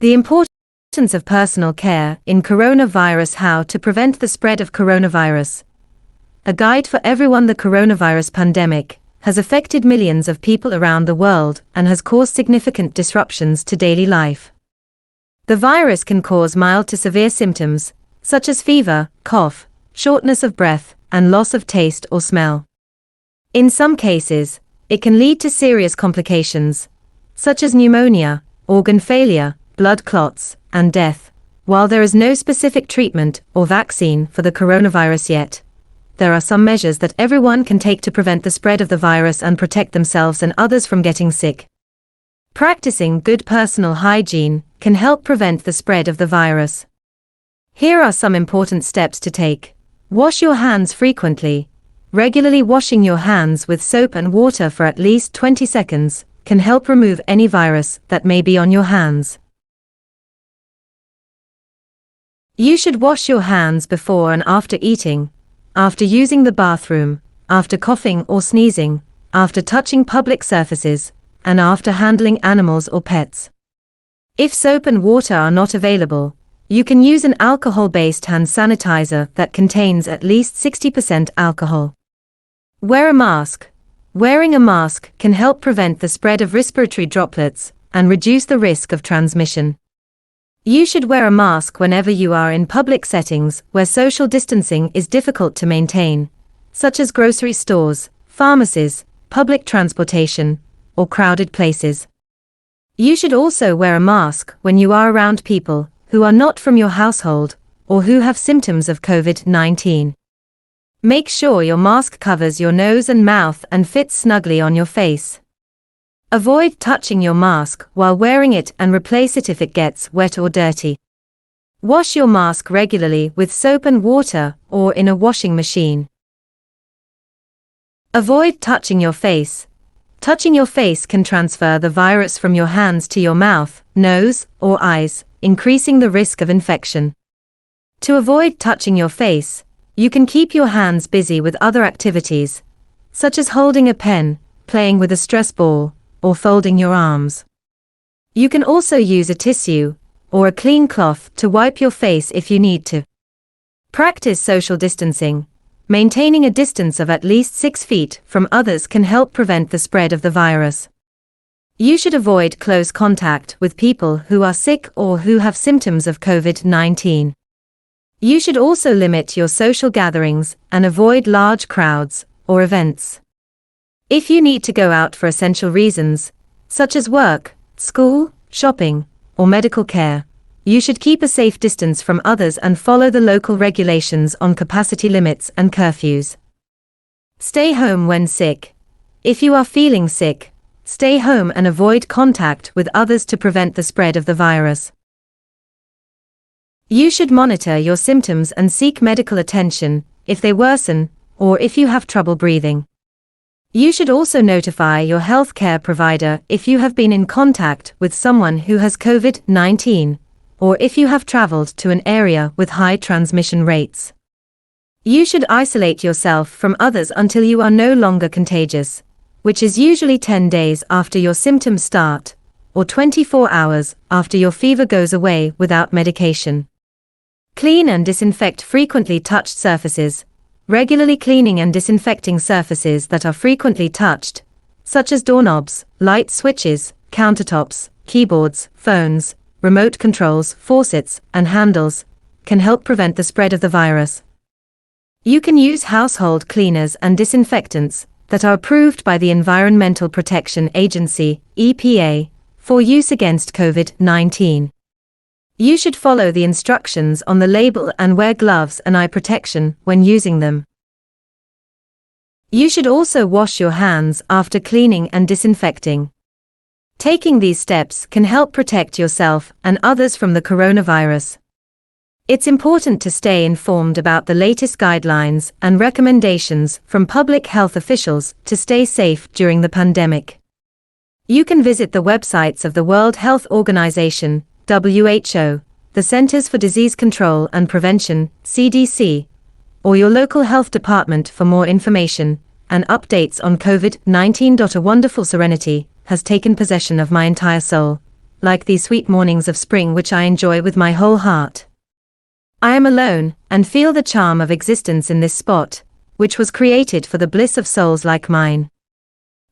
The importance of personal care in coronavirus. How to prevent the spread of coronavirus. A guide for everyone. The coronavirus pandemic has affected millions of people around the world and has caused significant disruptions to daily life. The virus can cause mild to severe symptoms, such as fever, cough, shortness of breath, and loss of taste or smell. In some cases, it can lead to serious complications, such as pneumonia, organ failure, blood clots, and death. While there is no specific treatment or vaccine for the coronavirus yet, there are some measures that everyone can take to prevent the spread of the virus and protect themselves and others from getting sick. Practicing good personal hygiene can help prevent the spread of the virus. Here are some important steps to take. Wash your hands frequently. Regularly washing your hands with soap and water for at least 20 seconds can help remove any virus that may be on your hands. You should wash your hands before and after eating, after using the bathroom, after coughing or sneezing, after touching public surfaces, and after handling animals or pets. If soap and water are not available, you can use an alcohol-based hand sanitizer that contains at least 60% alcohol. Wear a mask. Wearing a mask can help prevent the spread of respiratory droplets and reduce the risk of transmission. You should wear a mask whenever you are in public settings where social distancing is difficult to maintain, such as grocery stores, pharmacies, public transportation, or crowded places. You should also wear a mask when you are around people who are not from your household or who have symptoms of COVID-19. Make sure your mask covers your nose and mouth and fits snugly on your face. Avoid touching your mask while wearing it and replace it if it gets wet or dirty. Wash your mask regularly with soap and water or in a washing machine. Avoid touching your face. Touching your face can transfer the virus from your hands to your mouth, nose, or eyes, increasing the risk of infection. To avoid touching your face, you can keep your hands busy with other activities, such as holding a pen, playing with a stress ball, or folding your arms. You can also use a tissue or a clean cloth to wipe your face if you need to. Practice social distancing. Maintaining a distance of at least 6 feet from others can help prevent the spread of the virus. You should avoid close contact with people who are sick or who have symptoms of COVID-19. You should also limit your social gatherings and avoid large crowds or events. If you need to go out for essential reasons, such as work, school, shopping, or medical care, you should keep a safe distance from others and follow the local regulations on capacity limits and curfews. Stay home when sick. If you are feeling sick, stay home and avoid contact with others to prevent the spread of the virus. You should monitor your symptoms and seek medical attention if they worsen or if you have trouble breathing. You should also notify your healthcare provider if you have been in contact with someone who has COVID-19, or if you have traveled to an area with high transmission rates. You should isolate yourself from others until you are no longer contagious, which is usually 10 days after your symptoms start, or 24 hours after your fever goes away without medication. Clean and disinfect frequently touched surfaces. Regularly cleaning and disinfecting surfaces that are frequently touched, such as doorknobs, light switches, countertops, keyboards, phones, remote controls, faucets, and handles, can help prevent the spread of the virus. You can use household cleaners and disinfectants that are approved by the Environmental Protection Agency, EPA, for use against COVID-19. You should follow the instructions on the label and wear gloves and eye protection when using them. You should also wash your hands after cleaning and disinfecting. Taking these steps can help protect yourself and others from the coronavirus. It's important to stay informed about the latest guidelines and recommendations from public health officials to stay safe during the pandemic. You can visit the websites of the World Health Organization, WHO, the Centers for Disease Control and Prevention, CDC, or your local health department for more information and updates on COVID-19. A wonderful serenity has taken possession of my entire soul. like these sweet mornings of spring which I enjoy with my whole heart. I am alone, and feel the charm of existence in this spot, which was created for the bliss of souls like mine.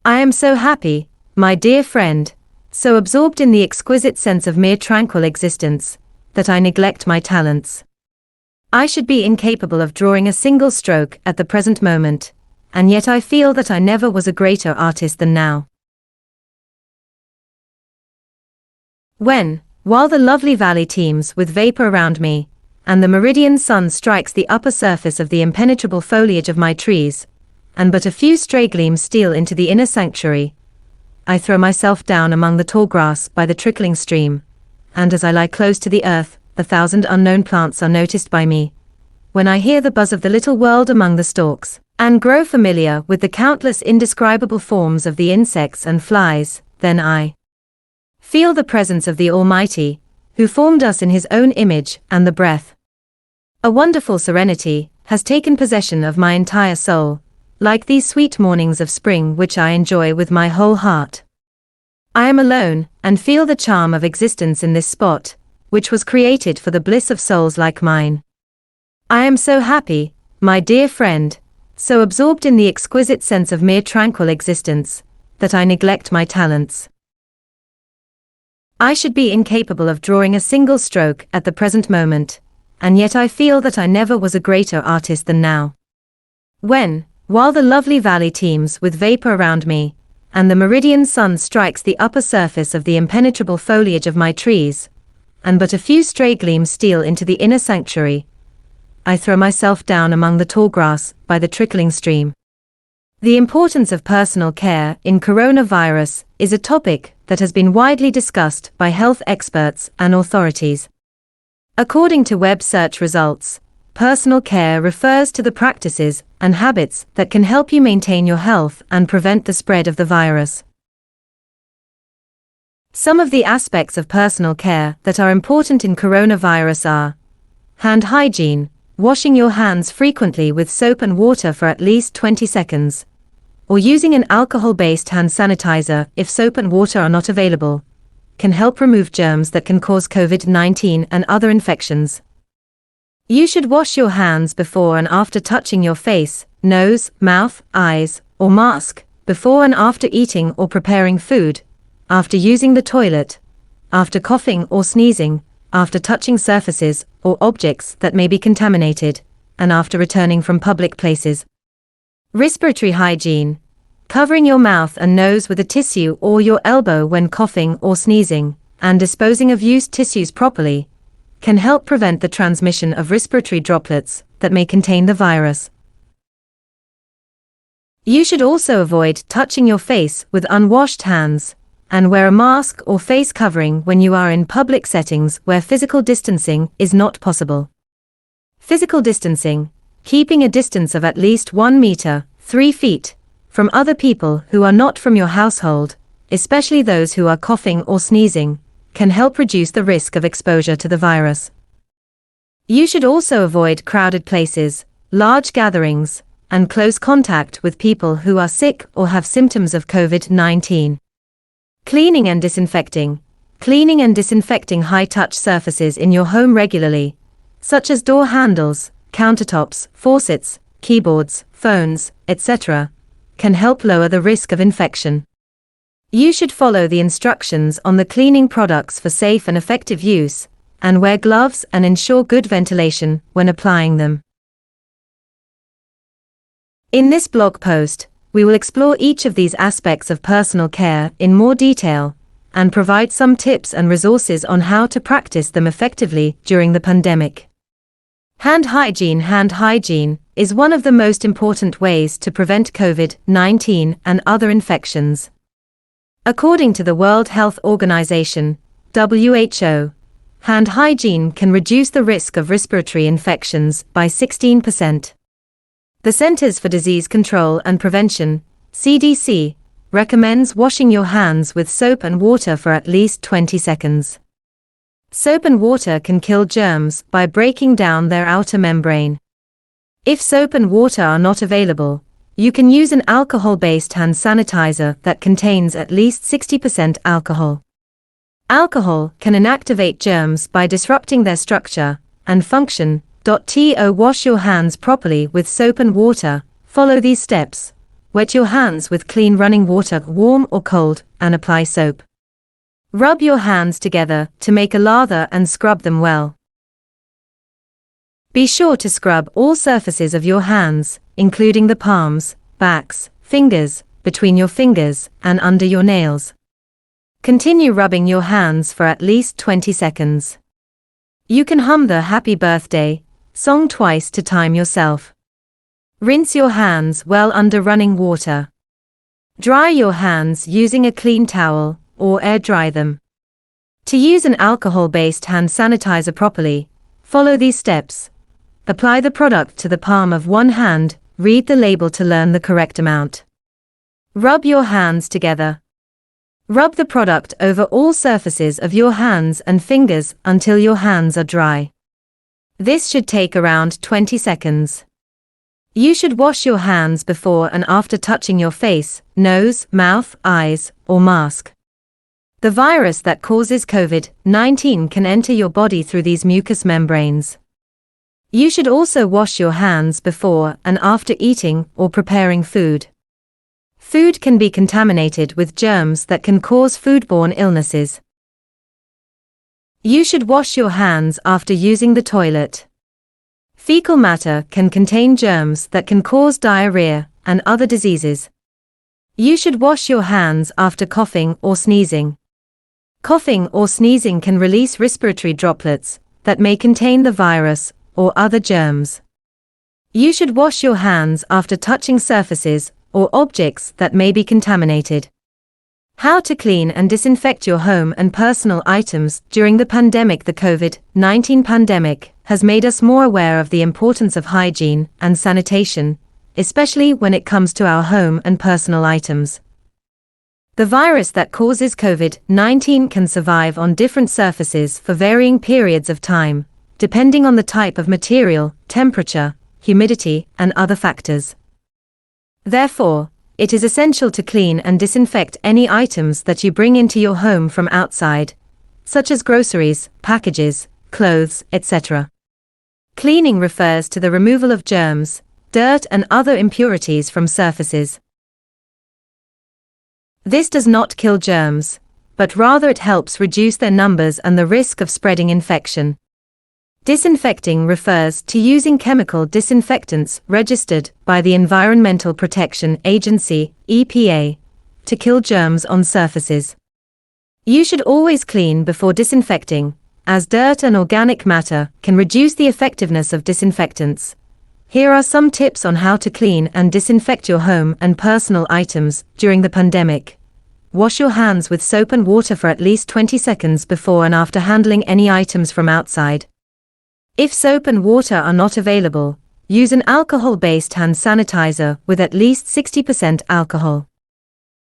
I am so happy, my dear friend, so absorbed in the exquisite sense of mere tranquil existence, that I neglect my talents. I should be incapable of drawing a single stroke at the present moment, and yet I feel that I never was a greater artist than now. When, while the lovely valley teems with vapor around me, and the meridian sun strikes the upper surface of the impenetrable foliage of my trees, and but a few stray gleams steal into the inner sanctuary, I throw myself down among the tall grass by the trickling stream, and as I lie close to the earth, 1,000 unknown plants are noticed by me. When I hear the buzz of the little world among the stalks, and grow familiar with the countless indescribable forms of the insects and flies, then I feel the presence of the Almighty, who formed us in His own image and the breath. A wonderful serenity has taken possession of my entire soul, like these sweet mornings of spring which I enjoy with my whole heart. I am alone, and feel the charm of existence in this spot, which was created for the bliss of souls like mine. I am so happy, my dear friend, so absorbed in the exquisite sense of mere tranquil existence, that I neglect my talents. I should be incapable of drawing a single stroke at the present moment, and yet I feel that I never was a greater artist than now. When, while the lovely valley teems with vapor around me, and the meridian sun strikes the upper surface of the impenetrable foliage of my trees, and but a few stray gleams steal into the inner sanctuary, I throw myself down among the tall grass by the trickling stream. The importance of personal care in coronavirus is a topic that has been widely discussed by health experts and authorities. According to web search results, personal care refers to the practices and habits that can help you maintain your health and prevent the spread of the virus. Some of the aspects of personal care that are important in coronavirus are hand hygiene, washing your hands frequently with soap and water for at least 20 seconds, or using an alcohol-based hand sanitizer if soap and water are not available, can help remove germs that can cause COVID-19 and other infections. You should wash your hands before and after touching your face, nose, mouth, eyes, or mask, before and after eating or preparing food, after using the toilet, after coughing or sneezing, after touching surfaces or objects that may be contaminated, and after returning from public places. Respiratory hygiene, covering your mouth and nose with a tissue or your elbow when coughing or sneezing, and disposing of used tissues properly, can help prevent the transmission of respiratory droplets that may contain the virus. You should also avoid touching your face with unwashed hands, and wear a mask or face covering when you are in public settings where physical distancing is not possible. Physical distancing, keeping a distance of at least 1 meter, 3 feet, from other people who are not from your household, especially those who are coughing or sneezing, can help reduce the risk of exposure to the virus. You should also avoid crowded places, large gatherings, and close contact with people who are sick or have symptoms of COVID-19. Cleaning and disinfecting. Cleaning and disinfecting high-touch surfaces in your home regularly, such as door handles, countertops, faucets, keyboards, phones, etc., can help lower the risk of infection. You should follow the instructions on the cleaning products for safe and effective use, and wear gloves and ensure good ventilation when applying them. In this blog post, we will explore each of these aspects of personal care in more detail, and provide some tips and resources on how to practice them effectively during the pandemic. Hand hygiene is one of the most important ways to prevent COVID-19 and other infections. According to the World Health Organization, WHO, hand hygiene can reduce the risk of respiratory infections by 16%. The Centers for Disease Control and Prevention, CDC, recommends washing your hands with soap and water for at least 20 seconds. Soap and water can kill germs by breaking down their outer membrane. If soap and water are not available, you can use an alcohol-based hand sanitizer that contains at least 60% alcohol. Alcohol can inactivate germs by disrupting their structure and function. To wash your hands properly with soap and water. Follow these steps. Wet your hands with clean running water, warm or cold, and apply soap. Rub your hands together to make a lather and scrub them well. Be sure to scrub all surfaces of your hands, including the palms, backs, fingers, between your fingers, and under your nails. Continue rubbing your hands for at least 20 seconds. You can hum the Happy Birthday song twice to time yourself. Rinse your hands well under running water. Dry your hands using a clean towel, or air dry them. To use an alcohol-based hand sanitizer properly, follow these steps. Apply the product to the palm of one hand, read the label to learn the correct amount. Rub your hands together. Rub the product over all surfaces of your hands and fingers until your hands are dry. This should take around 20 seconds. You should wash your hands before and after touching your face, nose, mouth, eyes, or mask. The virus that causes COVID-19 can enter your body through these mucous membranes. You should also wash your hands before and after eating or preparing food. Food can be contaminated with germs that can cause foodborne illnesses. You should wash your hands after using the toilet. Fecal matter can contain germs that can cause diarrhea and other diseases. You should wash your hands after coughing or sneezing. Coughing or sneezing can release respiratory droplets that may contain the virus or other germs. You should wash your hands after touching surfaces or objects that may be contaminated. How to clean and disinfect your home and personal items during the pandemic. The COVID-19 pandemic has made us more aware of the importance of hygiene and sanitation, especially when it comes to our home and personal items. The virus that causes COVID-19 can survive on different surfaces for varying periods of time, depending on the type of material, temperature, humidity, and other factors. Therefore, it is essential to clean and disinfect any items that you bring into your home from outside, such as groceries, packages, clothes, etc. Cleaning refers to the removal of germs, dirt, and other impurities from surfaces. This does not kill germs, but rather it helps reduce their numbers and the risk of spreading infection. Disinfecting refers to using chemical disinfectants registered by the Environmental Protection Agency, EPA, to kill germs on surfaces. You should always clean before disinfecting, as dirt and organic matter can reduce the effectiveness of disinfectants. Here are some tips on how to clean and disinfect your home and personal items during the pandemic. Wash your hands with soap and water for at least 20 seconds before and after handling any items from outside. If soap and water are not available, use an alcohol-based hand sanitizer with at least 60% alcohol.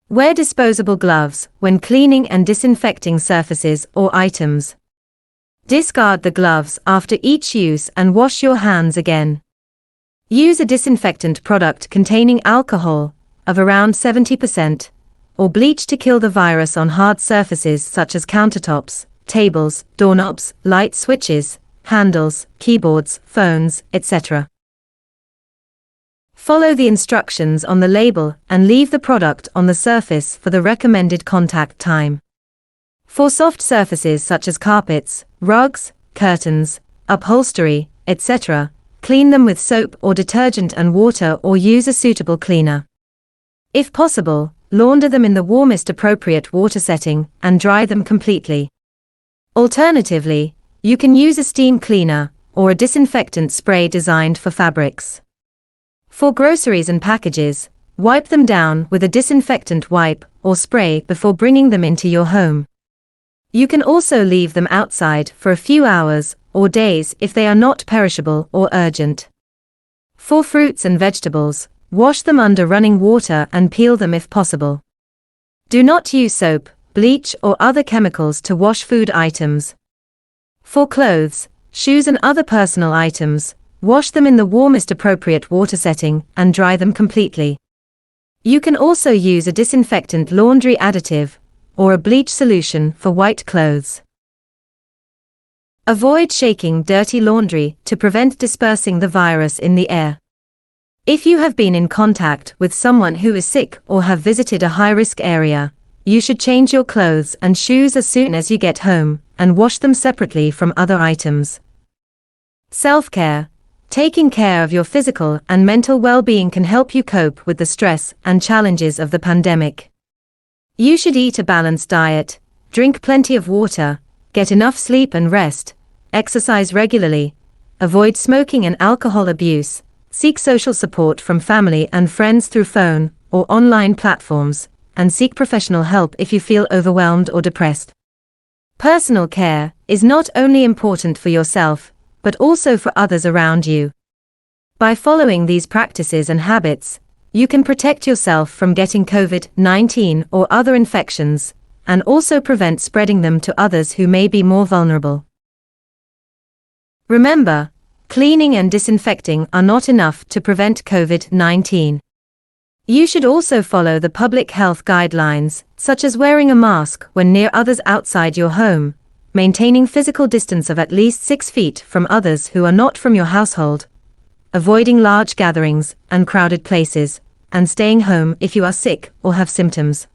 Wear disposable gloves when cleaning and disinfecting surfaces or items. Discard the gloves after each use and wash your hands again. Use a disinfectant product containing alcohol of around 70% or bleach to kill the virus on hard surfaces such as countertops, tables, doorknobs, light switches, handles, keyboards, phones, etc. Follow the instructions on the label and leave the product on the surface for the recommended contact time. For soft surfaces such as carpets, rugs, curtains, upholstery, etc., clean them with soap or detergent and water or use a suitable cleaner. If possible, launder them in the warmest appropriate water setting and dry them completely. Alternatively, you can use a steam cleaner or a disinfectant spray designed for fabrics. For groceries and packages, wipe them down with a disinfectant wipe or spray before bringing them into your home. You can also leave them outside for a few hours or days if they are not perishable or urgent. For fruits and vegetables, wash them under running water and peel them if possible. Do not use soap, bleach, or other chemicals to wash food items. For clothes, shoes, and other personal items, wash them in the warmest appropriate water setting and dry them completely. You can also use a disinfectant laundry additive or a bleach solution for white clothes. Avoid shaking dirty laundry to prevent dispersing the virus in the air. If you have been in contact with someone who is sick or have visited a high-risk area, you should change your clothes and shoes as soon as you get home, and wash them separately from other items. Self-care. Taking care of your physical and mental well-being can help you cope with the stress and challenges of the pandemic. You should eat a balanced diet, drink plenty of water, get enough sleep and rest, exercise regularly, avoid smoking and alcohol abuse, seek social support from family and friends through phone or online platforms, and seek professional help if you feel overwhelmed or depressed. Personal care is not only important for yourself, but also for others around you. By following these practices and habits, you can protect yourself from getting COVID-19 or other infections, and also prevent spreading them to others who may be more vulnerable. Remember, cleaning and disinfecting are not enough to prevent COVID-19. You should also follow the public health guidelines, such as wearing a mask when near others outside your home, maintaining physical distance of at least 6 feet from others who are not from your household, avoiding large gatherings and crowded places, and staying home if you are sick or have symptoms.